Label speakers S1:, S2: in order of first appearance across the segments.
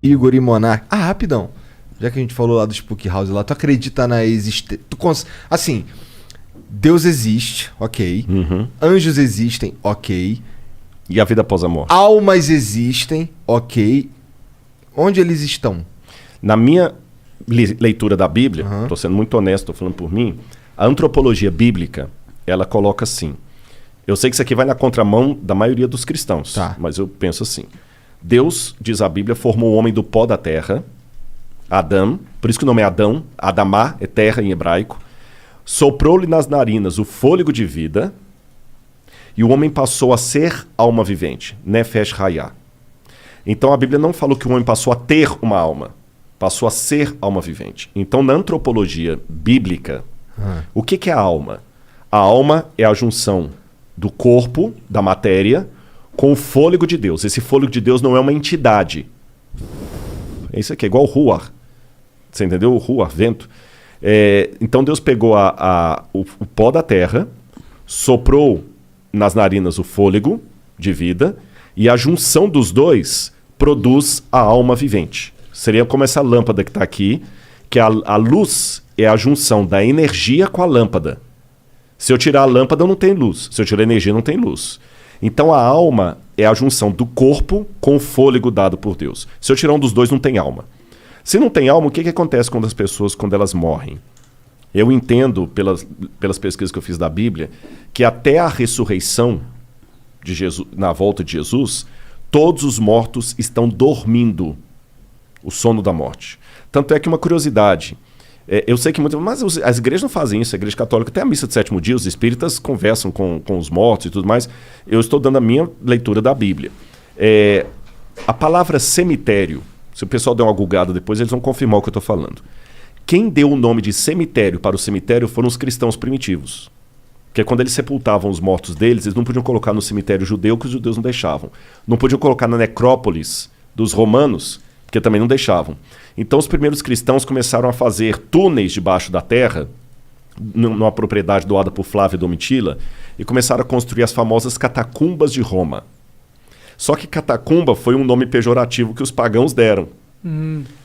S1: Igor e Monark. Ah, rapidão. Já que a gente falou lá do Spook House lá, tu acredita na existência... Assim, Deus existe, ok. Anjos existem, ok.
S2: E a vida após a morte?
S1: Almas existem, ok. Onde eles estão?
S2: Na minha leitura da Bíblia, estou sendo muito honesto, estou falando por mim, a antropologia bíblica, ela coloca assim. Eu sei que isso aqui vai na contramão da maioria dos cristãos, mas eu penso assim. Deus, diz a Bíblia, formou o homem do pó da terra, Adão, por isso que o nome é Adão, Adamá é terra em hebraico, soprou-lhe nas narinas o fôlego de vida, e o homem passou a ser alma vivente, Nefesh Hayah. Então a Bíblia não falou que o homem passou a ter uma alma, passou a ser alma vivente. Então na antropologia bíblica, o que é a alma? A alma é a junção do corpo, da matéria, com o fôlego de Deus. Esse fôlego de Deus não é uma entidade. É isso aqui, é igual o Ruach. Você entendeu? O Ruach, vento. Então Deus pegou o pó da terra, soprou nas narinas o fôlego de vida, e a junção dos dois produz a alma vivente. Seria como essa lâmpada que está aqui, que a luz é a junção da energia com a lâmpada. Se eu tirar a lâmpada, não tem luz. Se eu tirar a energia, não tem luz. Então a alma é a junção do corpo com o fôlego dado por Deus. Se eu tirar um dos dois, não tem alma. Se não tem alma, o que acontece com as pessoas quando elas morrem? Eu entendo, pelas pesquisas que eu fiz da Bíblia, que até a ressurreição de Jesus, na volta de Jesus, todos os mortos estão dormindo o sono da morte. Tanto é que uma curiosidade, eu sei que mas as igrejas não fazem isso, a igreja católica tem a missa de sétimo dia, os espíritas conversam com os mortos e tudo mais. Eu estou dando a minha leitura da Bíblia. A palavra cemitério, se o pessoal der uma gulgada depois, eles vão confirmar o que eu estou falando. Quem deu o nome de cemitério para o cemitério foram os cristãos primitivos. Porque quando eles sepultavam os mortos deles, eles não podiam colocar no cemitério judeu, que os judeus não deixavam. Não podiam colocar na necrópolis dos romanos, porque também não deixavam. Então os primeiros cristãos começaram a fazer túneis debaixo da terra, numa propriedade doada por Flávio Domitila, e começaram a construir as famosas catacumbas de Roma. Só que catacumba foi um nome pejorativo que os pagãos deram.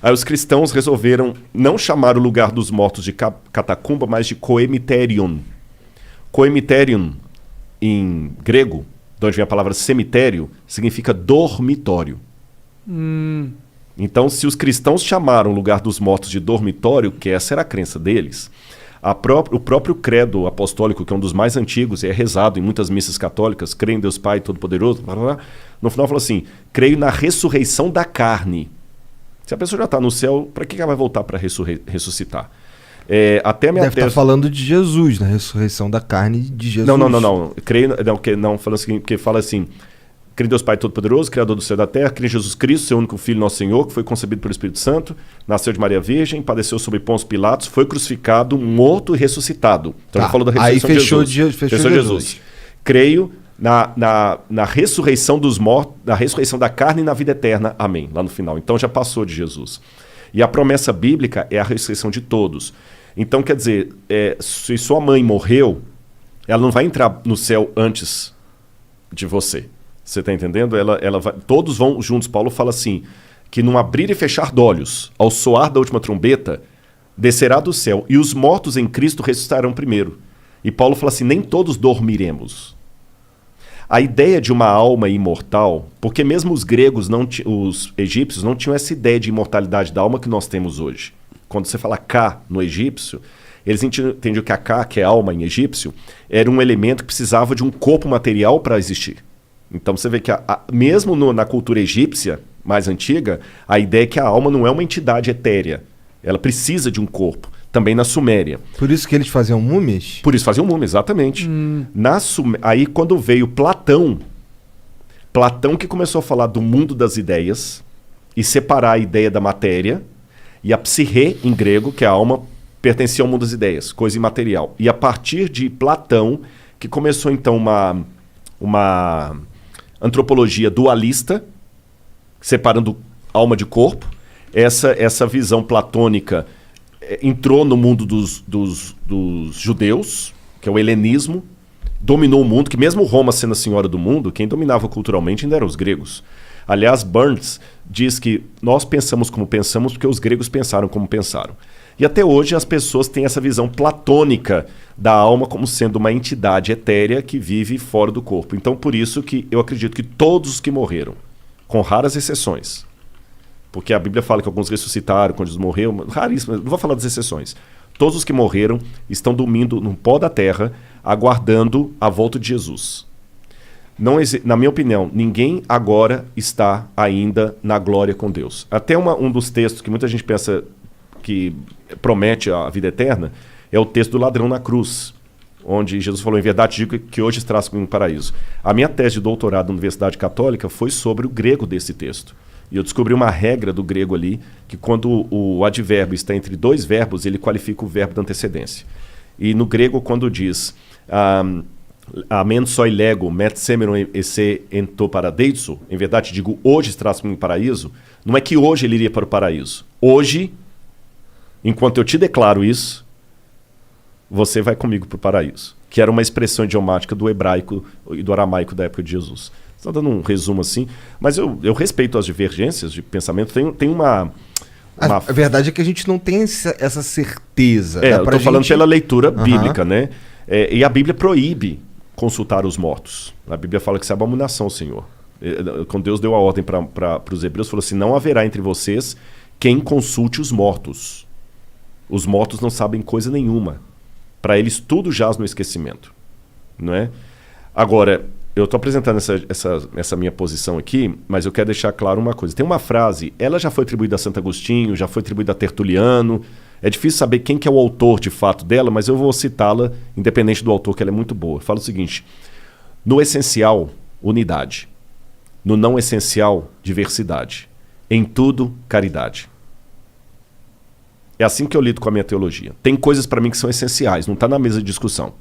S2: Aí os cristãos resolveram não chamar o lugar dos mortos de catacumba, mas de coemiterion. Coemiterion, em grego, de onde vem a palavra cemitério, significa dormitório. Então, se os cristãos chamaram o lugar dos mortos de dormitório, que essa era a crença deles, o próprio credo apostólico, que é um dos mais antigos e é rezado em muitas missas católicas, creio em Deus Pai Todo-Poderoso, no final falou assim, creio na ressurreição da carne. Se a pessoa já está no céu, para que ela vai voltar para ressuscitar? Até a minha
S1: Deve estar falando de Jesus, na ressurreição da carne de Jesus.
S2: Não. Creio, não, falando assim, porque fala assim, creio em Deus Pai Todo-Poderoso, Criador do céu e da terra, creio em Jesus Cristo, seu único Filho, nosso Senhor, que foi concebido pelo Espírito Santo, nasceu de Maria Virgem, padeceu sob Pôncio Pilatos, foi crucificado, morto e ressuscitado. Então ele falou da ressurreição de Jesus. Fechou Jesus. Creio na ressurreição dos mortos, na ressurreição da carne e na vida eterna. Amém. Lá no final. Então já passou de Jesus. E a promessa bíblica é a ressurreição de todos. Então, quer dizer, se sua mãe morreu, ela não vai entrar no céu antes de você. Você está entendendo? Todos vão juntos. Paulo fala assim, que num abrir e fechar de olhos, ao soar da última trombeta, descerá do céu, e os mortos em Cristo ressuscitarão primeiro. E Paulo fala assim, nem todos dormiremos. A ideia de uma alma imortal, porque mesmo os gregos, os egípcios, não tinham essa ideia de imortalidade da alma que nós temos hoje. Quando você fala Ka no egípcio, eles entendiam que a Ka, que é alma em egípcio, era um elemento que precisava de um corpo material para existir. Então você vê que mesmo na cultura egípcia mais antiga, a ideia é que a alma não é uma entidade etérea. Ela precisa de um corpo. Também na Suméria.
S1: Por isso que eles faziam múmias?
S2: Por isso faziam múmias, exatamente. Aí quando veio Platão que começou a falar do mundo das ideias e separar a ideia da matéria, e a psique, em grego, que é a alma, pertencia ao mundo das ideias, coisa imaterial. E a partir de Platão, que começou então uma antropologia dualista, separando alma de corpo. Essa visão platônica entrou no mundo dos judeus, que é o helenismo, dominou o mundo, que mesmo Roma sendo a senhora do mundo, quem dominava culturalmente ainda eram os gregos. Aliás, Burns diz que nós pensamos como pensamos porque os gregos pensaram como pensaram. E até hoje as pessoas têm essa visão platônica da alma como sendo uma entidade etérea que vive fora do corpo. Então, por isso que eu acredito que todos os que morreram, com raras exceções, porque a Bíblia fala que alguns ressuscitaram quando eles morreram, raríssimo, não vou falar das exceções. Todos os que morreram estão dormindo no pó da terra, aguardando a volta de Jesus. Na minha opinião, ninguém agora está ainda na glória com Deus. Até um dos textos que muita gente pensa que promete a vida eterna é o texto do ladrão na cruz, onde Jesus falou, em verdade digo que hoje estás comigo no paraíso. A minha tese de doutorado na Universidade Católica foi sobre o grego desse texto. E eu descobri uma regra do grego ali, que quando o advérbio está entre dois verbos, ele qualifica o verbo da antecedência. E no grego, quando diz amen soi lego, met semeron esse ento paradeiso, em verdade digo, hoje estás comigo no paraíso, não é que hoje ele iria para o paraíso. Hoje, enquanto eu te declaro isso, você vai comigo para o paraíso. Que era uma expressão idiomática do hebraico e do aramaico da época de Jesus. Estou dando um resumo assim, mas eu respeito as divergências de pensamento. Tem uma...
S1: A verdade é que a gente não tem essa certeza.
S2: Eu estou falando pela leitura bíblica, né? E a Bíblia proíbe consultar os mortos. A Bíblia fala que isso é abominação ao Senhor. Quando Deus deu a ordem para os hebreus, falou assim, não haverá entre vocês quem consulte os mortos. Os mortos não sabem coisa nenhuma. Para eles tudo jaz no esquecimento. Não é? Agora, eu estou apresentando essa minha posição aqui, mas eu quero deixar claro uma coisa. Tem uma frase, ela já foi atribuída a Santo Agostinho, já foi atribuída a Tertuliano. É difícil saber quem que é o autor de fato dela, mas eu vou citá-la, independente do autor, que ela é muito boa. Fala o seguinte, no essencial, unidade. No não essencial, diversidade. Em tudo, caridade. É assim que eu lido com a minha teologia. Tem coisas para mim que são essenciais, não está na mesa de discussão.